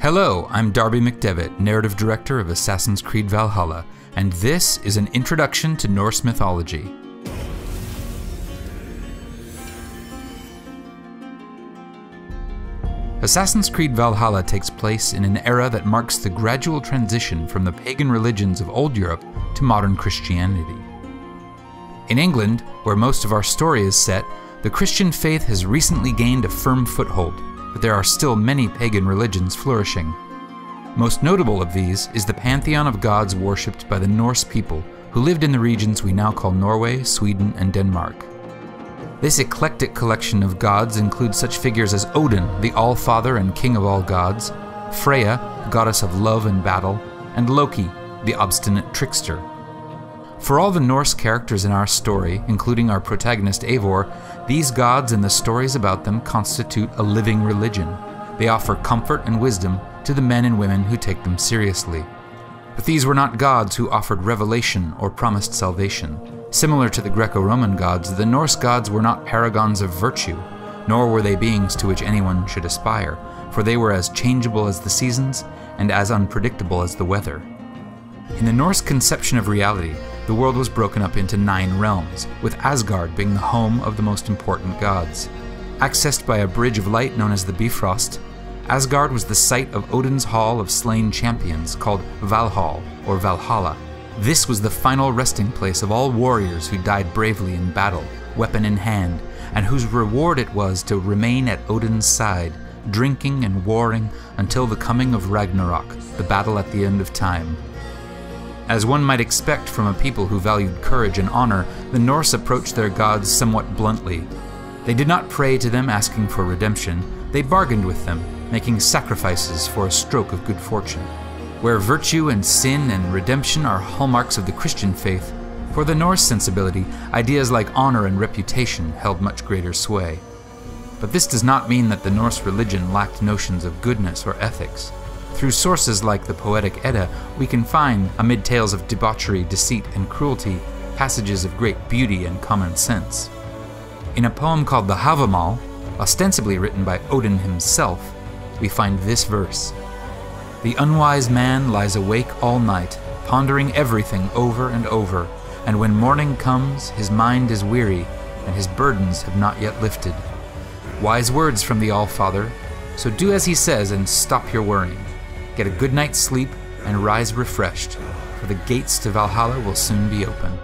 Hello, I'm Darby McDevitt, narrative director of Assassin's Creed Valhalla, and this is an introduction to Norse mythology. Assassin's Creed Valhalla takes place in an era that marks the gradual transition from the pagan religions of old Europe to modern Christianity. In England, where most of our story is set, the Christian faith has recently gained a firm foothold, but there are still many pagan religions flourishing. Most notable of these is the pantheon of gods worshipped by the Norse people who lived in the regions we now call Norway, Sweden, and Denmark. This eclectic collection of gods includes such figures as Odin, the All-Father and King of all gods, Freya, goddess of love and battle, and Loki, the obstinate trickster. For all the Norse characters in our story, including our protagonist Eivor, these gods and the stories about them constitute a living religion. They offer comfort and wisdom to the men and women who take them seriously. But these were not gods who offered revelation or promised salvation. Similar to the Greco-Roman gods, the Norse gods were not paragons of virtue, nor were they beings to which anyone should aspire, for they were as changeable as the seasons and as unpredictable as the weather. In the Norse conception of reality, the world was broken up into 9 realms, with Asgard being the home of the most important gods. Accessed by a bridge of light known as the Bifrost, Asgard was the site of Odin's Hall of Slain Champions, called Valhall, or Valhalla. This was the final resting place of all warriors who died bravely in battle, weapon in hand, and whose reward it was to remain at Odin's side, drinking and warring until the coming of Ragnarok, the battle at the end of time. As one might expect from a people who valued courage and honor, the Norse approached their gods somewhat bluntly. They did not pray to them asking for redemption, they bargained with them, making sacrifices for a stroke of good fortune. Where virtue and sin and redemption are hallmarks of the Christian faith, for the Norse sensibility, ideas like honor and reputation held much greater sway. But this does not mean that the Norse religion lacked notions of goodness or ethics. Through sources like the poetic Edda, we can find, amid tales of debauchery, deceit, and cruelty, passages of great beauty and common sense. In a poem called the Havamal, ostensibly written by Odin himself, we find this verse: "The unwise man lies awake all night, pondering everything over and over, and when morning comes, his mind is weary, and his burdens have not yet lifted." Wise words from the All-Father, so do as he says and stop your worrying. Get a good night's sleep and rise refreshed, for the gates to Valhalla will soon be open.